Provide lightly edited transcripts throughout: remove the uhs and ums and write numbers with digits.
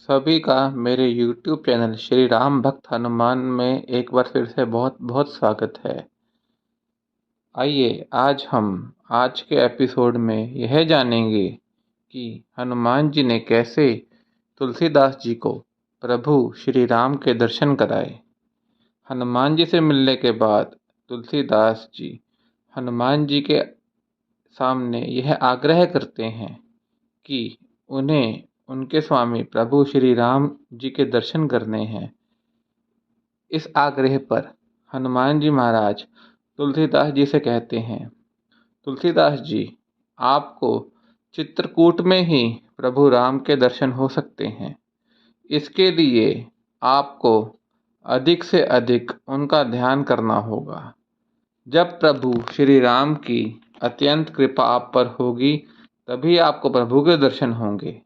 सभी का मेरे YouTube चैनल श्री राम भक्त हनुमान में एक बार फिर से बहुत बहुत स्वागत है। आइए आज के एपिसोड में यह जानेंगे कि हनुमान जी ने कैसे तुलसीदास जी को प्रभु श्री राम के दर्शन कराए। हनुमान जी से मिलने के बाद तुलसीदास जी हनुमान जी के सामने यह आग्रह करते हैं कि उन्हें उनके स्वामी प्रभु श्री राम जी के दर्शन करने हैं। इस आग्रह पर हनुमान जी महाराज तुलसीदास जी से कहते हैं, तुलसीदास जी, आपको चित्रकूट में ही प्रभु राम के दर्शन हो सकते हैं। इसके लिए आपको अधिक से अधिक उनका ध्यान करना होगा। जब प्रभु श्री राम की अत्यंत कृपा आप पर होगी तभी आपको प्रभु के दर्शन होंगे।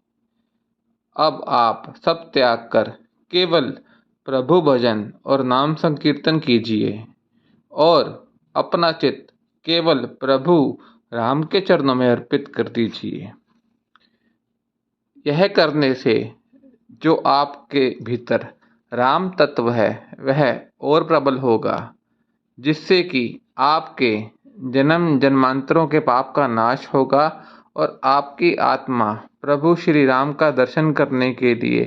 अब आप सब त्याग कर केवल प्रभु भजन और नाम संकीर्तन कीजिए और अपना चित्त केवल प्रभु राम के चरणों में अर्पित कर दीजिए। यह करने से जो आपके भीतर राम तत्व है वह और प्रबल होगा, जिससे कि आपके जन्म जन्मांतरों के पाप का नाश होगा और आपकी आत्मा प्रभु श्री राम का दर्शन करने के लिए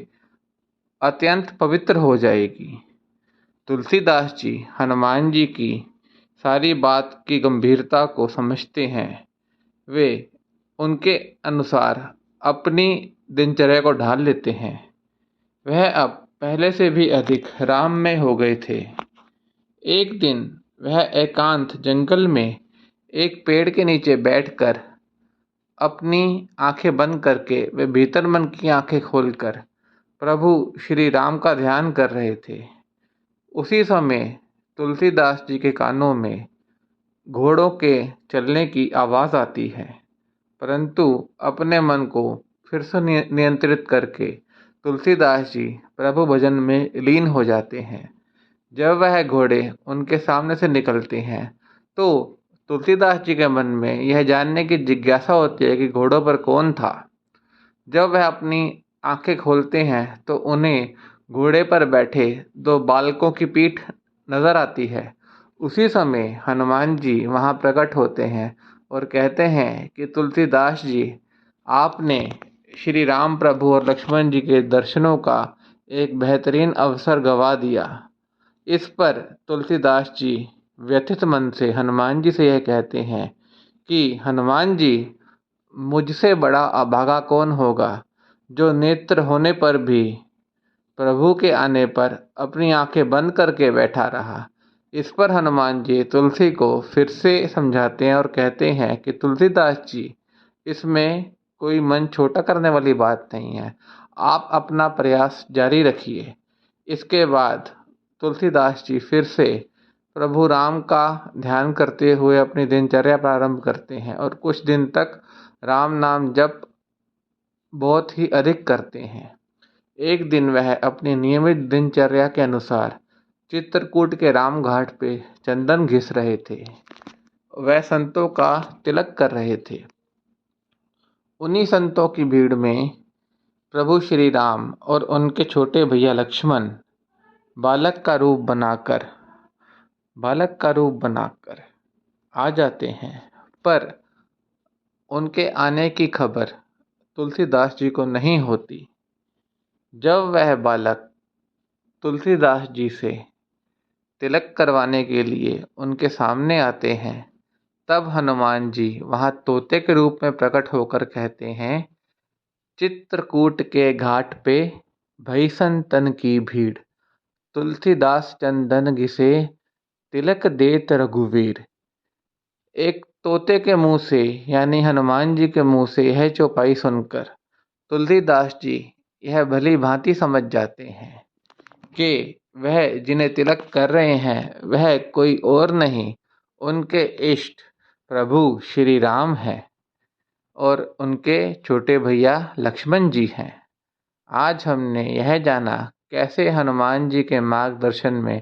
अत्यंत पवित्र हो जाएगी। तुलसीदास जी हनुमान जी की सारी बात की गंभीरता को समझते हैं। वे उनके अनुसार अपनी दिनचर्या को ढाल लेते हैं। वह अब पहले से भी अधिक राम में हो गए थे। एक दिन वह एकांत जंगल में एक पेड़ के नीचे बैठकर अपनी आंखें बंद करके वे भीतर मन की आंखें खोलकर प्रभु श्री राम का ध्यान कर रहे थे। उसी समय तुलसीदास जी के कानों में घोड़ों के चलने की आवाज़ आती है, परंतु अपने मन को फिर से नियंत्रित करके तुलसीदास जी प्रभु भजन में लीन हो जाते हैं। जब वह घोड़े उनके सामने से निकलते हैं तो तुलसीदास जी के मन में यह जानने की जिज्ञासा होती है कि घोड़ों पर कौन था। जब वह अपनी आंखें खोलते हैं तो उन्हें घोड़े पर बैठे दो बालकों की पीठ नजर आती है। उसी समय हनुमान जी वहां प्रकट होते हैं और कहते हैं कि तुलसीदास जी, आपने श्री राम प्रभु और लक्ष्मण जी के दर्शनों का एक बेहतरीन अवसर गंवा दिया। इस पर तुलसीदास जी व्यथित मन से हनुमान जी से यह कहते हैं कि हनुमान जी, मुझसे बड़ा अभागा कौन होगा जो नेत्र होने पर भी प्रभु के आने पर अपनी आंखें बंद करके बैठा रहा। इस पर हनुमान जी तुलसी को फिर से समझाते हैं और कहते हैं कि तुलसीदास जी, इसमें कोई मन छोटा करने वाली बात नहीं है, आप अपना प्रयास जारी रखिए। इसके बाद तुलसीदास जी फिर से प्रभु राम का ध्यान करते हुए अपनी दिनचर्या प्रारंभ करते हैं और कुछ दिन तक राम नाम जप बहुत ही अधिक करते हैं। एक दिन वह अपनी नियमित दिनचर्या के अनुसार चित्रकूट के राम घाट पे चंदन घिस रहे थे। वह संतों का तिलक कर रहे थे। उन्हीं संतों की भीड़ में प्रभु श्री राम और उनके छोटे भैया लक्ष्मण बालक का रूप बनाकर आ जाते हैं, पर उनके आने की खबर तुलसीदास जी को नहीं होती। जब वह बालक तुलसीदास जी से तिलक करवाने के लिए उनके सामने आते हैं, तब हनुमान जी वहां तोते के रूप में प्रकट होकर कहते हैं, चित्रकूट के घाट पे भई संतन की भीड़, तुलसीदास चंदन घिसे तिलक देत रघुवीर। एक तोते के मुंह से यानी हनुमान जी के मुंह से यह चौपाई सुनकर तुलसीदास जी यह भली भांति समझ जाते हैं कि वह जिन्हें तिलक कर रहे हैं वह कोई और नहीं, उनके इष्ट प्रभु श्री राम हैं और उनके छोटे भैया लक्ष्मण जी हैं। आज हमने यह जाना कैसे हनुमान जी के मार्गदर्शन में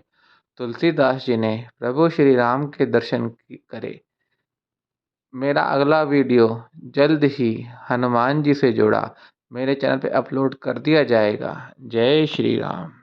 तुलसीदास जी ने प्रभु श्री राम के दर्शन करे। मेरा अगला वीडियो जल्द ही हनुमान जी से जुड़ा मेरे चैनल पे अपलोड कर दिया जाएगा। जय श्री राम।